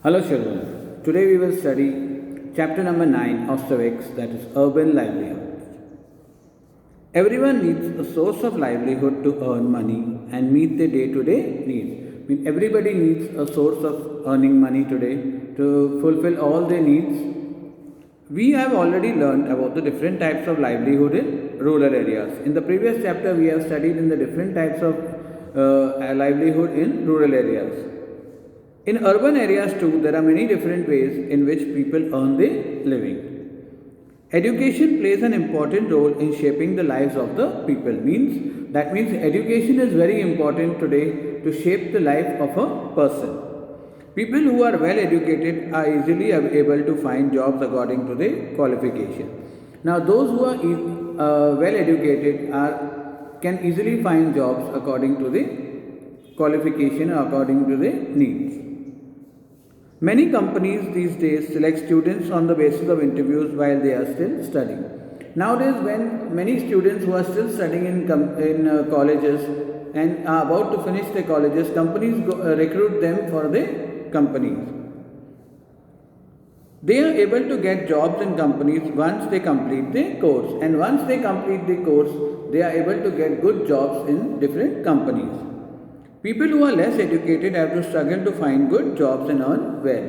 Hello children, today we will study chapter number 9 of civics, that is urban livelihood. Everyone needs a source of livelihood to earn money and meet their day-to-day needs. Everybody needs a source of earning money today to fulfill all their needs. We have already learned about the different types of livelihood in rural areas. In the previous chapter we have studied in the different types of livelihood in rural areas. In urban areas too, there are many different ways in which people earn their living. Education plays an important role in shaping the lives of the people. That means education is very important today to shape the life of a person. People who are well educated are easily able to find jobs according to their qualification. Now those who are well educated can easily find jobs according to their qualification or according to their needs. Many companies these days select students on the basis of interviews while they are still studying. Nowadays, when many students who are still studying in colleges and are about to finish their colleges, companies recruit them for their companies. They are able to get jobs in companies once they complete their course, and once they complete the course, they are able to get good jobs in different companies. People who are less educated have to struggle to find good jobs and earn well.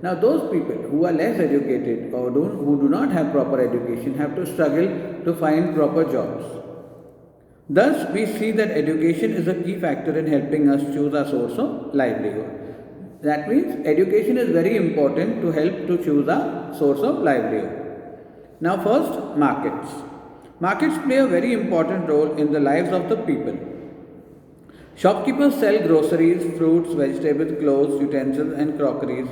Now those people who are less educated or who do not have proper education have to struggle to find proper jobs. Thus we see that education is a key factor in helping us choose our source of livelihood. That means education is very important to help to choose our source of livelihood. Now first, markets. Markets play a very important role in the lives of the people. Shopkeepers sell groceries, fruits, vegetables, clothes, utensils and crockeries,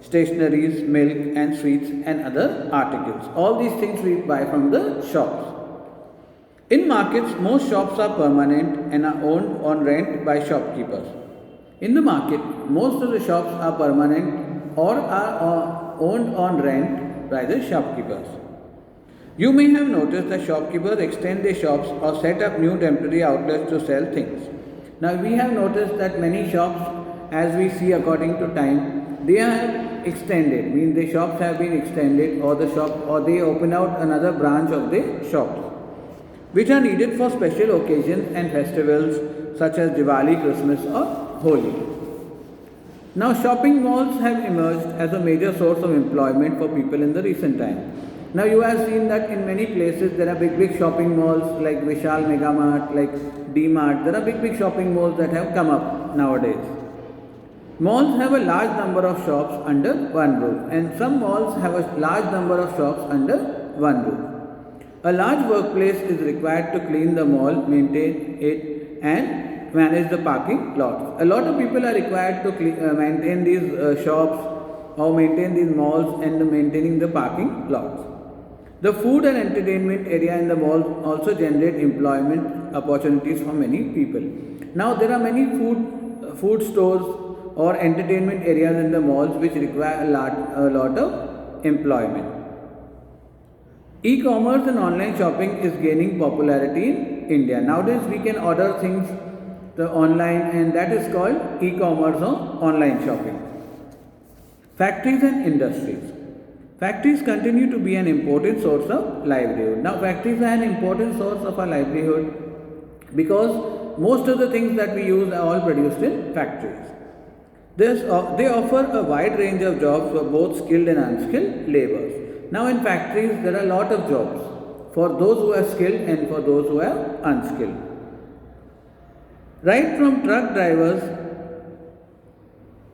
stationeries, milk and sweets and other articles. All these things we buy from the shops. In markets, most shops are permanent and are owned on rent by shopkeepers. In the market, most of the shops are permanent or are owned on rent by the shopkeepers. You may have noticed that shopkeepers extend their shops or set up new temporary outlets to sell things. Now we have noticed that many shops, as we see according to time, they are extended, the shops have been extended or they open out another branch of the shops, which are needed for special occasions and festivals such as Diwali, Christmas or Holi. Now shopping malls have emerged as a major source of employment for people in the recent time. Now you have seen that in many places there are big shopping malls like Vishal Mega Mart, like D-Mart. There are big shopping malls that have come up nowadays. Malls have a large number of shops under one roof, and some malls have a large number of shops under one roof. A large workplace is required to clean the mall, maintain it and manage the parking lots. A lot of people are required to maintain these shops or maintain these malls and maintaining the parking lots. The food and entertainment area in the mall also generate employment opportunities for many people. Now there are many food stores or entertainment areas in the malls which require a lot of employment. E-commerce and online shopping is gaining popularity in India. Nowadays we can order things online, and that is called e-commerce or online shopping. Factories and industries. Factories continue to be an important source of livelihood. Now factories are an important source of our livelihood because most of the things that we use are all produced in factories. They offer a wide range of jobs for both skilled and unskilled laborers. Now in factories there are a lot of jobs for those who are skilled and for those who are unskilled. Right from truck drivers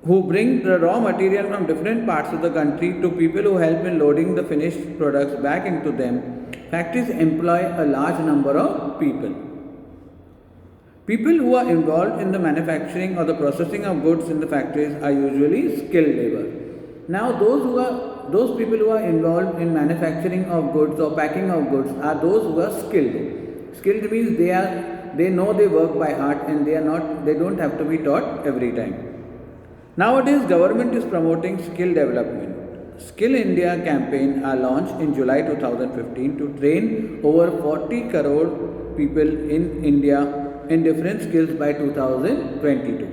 who bring the raw material from different parts of the country to people who help in loading the finished products back into them, factories employ a large number of people. People who are involved in the manufacturing or the processing of goods in the factories are usually skilled labor. Now those people who are involved in manufacturing of goods or packing of goods are those who are skilled. Skilled means they know their work by heart and they don't have to be taught every time. Nowadays, government is promoting skill development. Skill India campaign are launched in July 2015 to train over 40 crore people in India in different skills by 2022.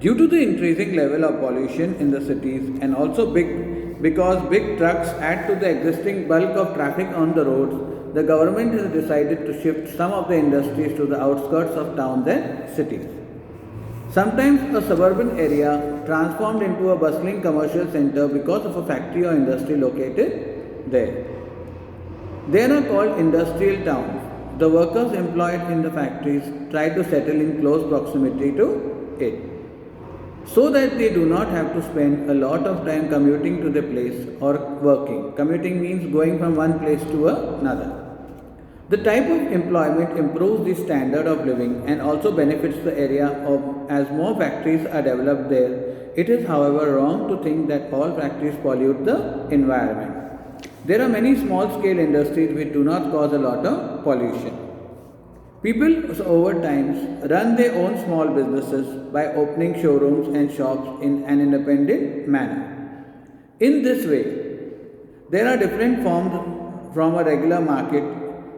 Due to the increasing level of pollution in the cities and also because big trucks add to the existing bulk of traffic on the roads, the government has decided to shift some of the industries to the outskirts of towns and cities. Sometimes a suburban area transformed into a bustling commercial center because of a factory or industry located there. They are called industrial towns. The workers employed in the factories try to settle in close proximity to it so that they do not have to spend a lot of time commuting to the place or working. Commuting means going from one place to another. The type of employment improves the standard of living and also benefits the area of as more factories are developed there. It is however wrong to think that all factories pollute the environment. There are many small scale industries which do not cause a lot of pollution. People over time run their own small businesses by opening showrooms and shops in an independent manner. In this way, there are different forms from a regular market.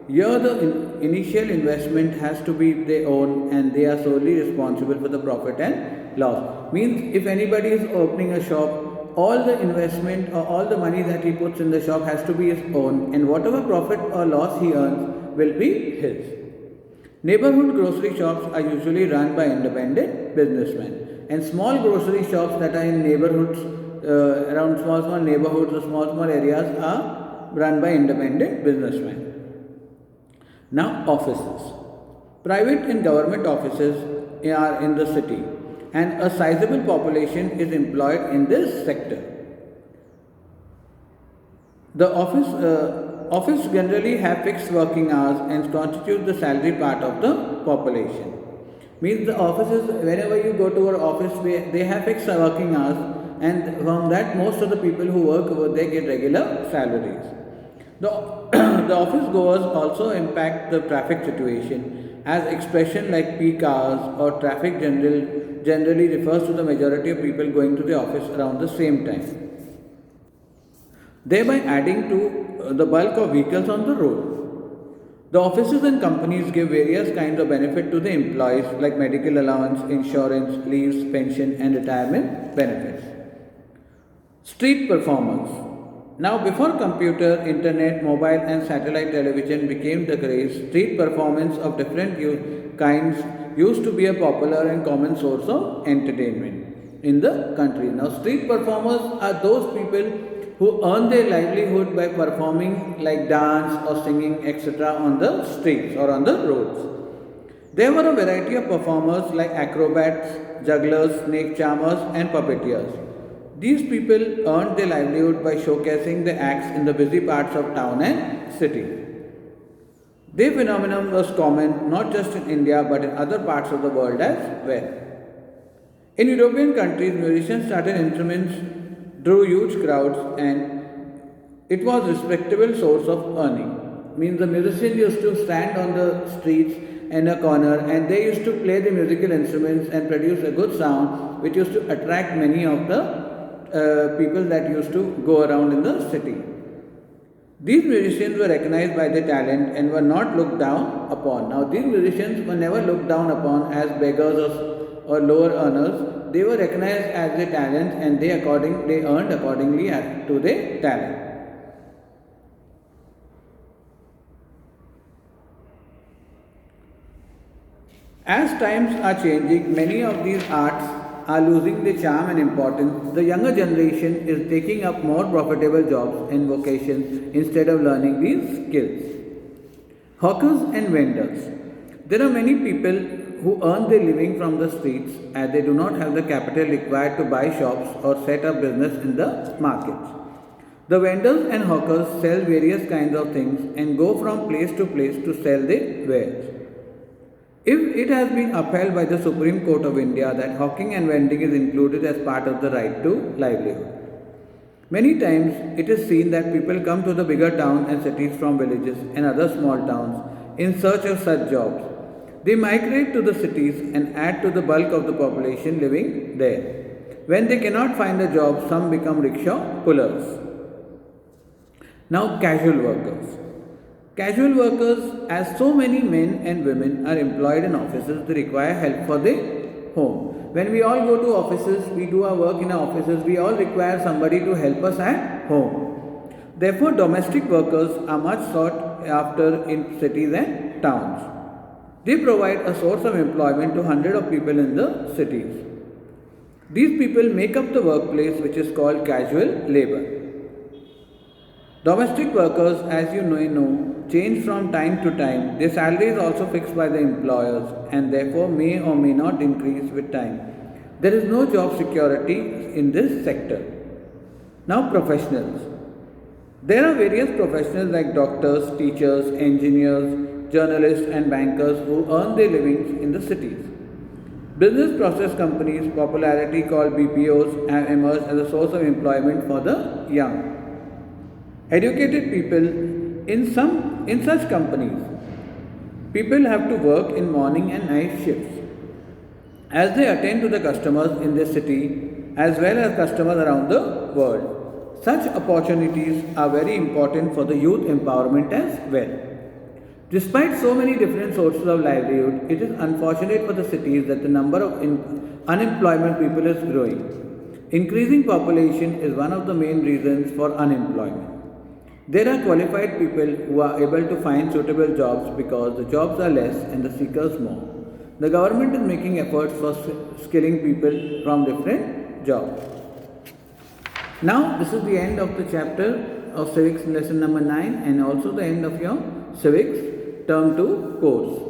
Here, the initial investment has to be their own and they are solely responsible for the profit and loss. Means if anybody is opening a shop, all the investment or all the money that he puts in the shop has to be his own, and whatever profit or loss he earns will be his. Neighborhood grocery shops are usually run by independent businessmen, and small grocery shops that are in neighborhoods, around small neighborhoods or small areas are run by independent businessmen. Now, offices. Private and government offices are in the city, and a sizable population is employed in this sector. The office generally have fixed working hours and constitute the salary part of the population. Means the offices, whenever you go to an office, they have fixed working hours, and from that most of the people who work over there get regular salaries. The, the office goers also impact the traffic situation, as expression like peak hours or traffic generally refers to the majority of people going to the office around the same time, thereby adding to the bulk of vehicles on the road. The offices and companies give various kinds of benefit to the employees like medical allowance, insurance, leaves, pension and retirement benefits. Street performers. Now, before computer, internet, mobile and satellite television became the craze, street performance of different kinds used to be a popular and common source of entertainment in the country. Now, street performers are those people who earn their livelihood by performing like dance or singing etc. on the streets or on the roads. There were a variety of performers like acrobats, jugglers, snake charmers and puppeteers. These people earned their livelihood by showcasing their acts in the busy parts of town and city. Their phenomenon was common not just in India but in other parts of the world as well. In European countries, musicians started instruments, drew huge crowds, and it was a respectable source of earning. Means the musicians used to stand on the streets in a corner and they used to play the musical instruments and produce a good sound which used to attract many of the people that used to go around in the city. These musicians were recognized by their talent and were not looked down upon. Now, these musicians were never looked down upon as beggars or lower earners. They were recognized as their talent and they earned accordingly to their talent. As times are changing, many of these arts are losing their charm and importance. The younger generation is taking up more profitable jobs and vocations instead of learning these skills. Hawkers and vendors. There are many people who earn their living from the streets as they do not have the capital required to buy shops or set up business in the markets. The vendors and hawkers sell various kinds of things and go from place to place to sell their wares. If it has been upheld by the Supreme Court of India that hawking and vending is included as part of the right to livelihood, many times it is seen that people come to the bigger towns and cities from villages and other small towns in search of such jobs. They migrate to the cities and add to the bulk of the population living there. When they cannot find a job, some become rickshaw pullers. Now, casual workers. Casual workers, as so many men and women are employed in offices, they require help for their home. When we all go to offices, we do our work in our offices, we all require somebody to help us at home. Therefore, domestic workers are much sought after in cities and towns. They provide a source of employment to hundreds of people in the cities. These people make up the workplace, which is called casual labor. Domestic workers, as you know, change from time to time. Their salary is also fixed by the employers and therefore may or may not increase with time. There is no job security in this sector. Now, professionals. There are various professionals like doctors, teachers, engineers, journalists, and bankers who earn their livings in the cities. Business process companies, popularity called BPOs, have emerged as a source of employment for the young. Educated people in such companies, people have to work in morning and night shifts as they attend to the customers in their city as well as customers around the world. Such opportunities are very important for the youth empowerment as well. Despite so many different sources of livelihood, it is unfortunate for the cities that the number of unemployment people is growing. Increasing population is one of the main reasons for unemployment. There are qualified people who are able to find suitable jobs because the jobs are less and the seekers more. The government is making efforts for skilling people from different jobs. Now, this is the end of the chapter of civics lesson number 9 and also the end of your civics term 2 course.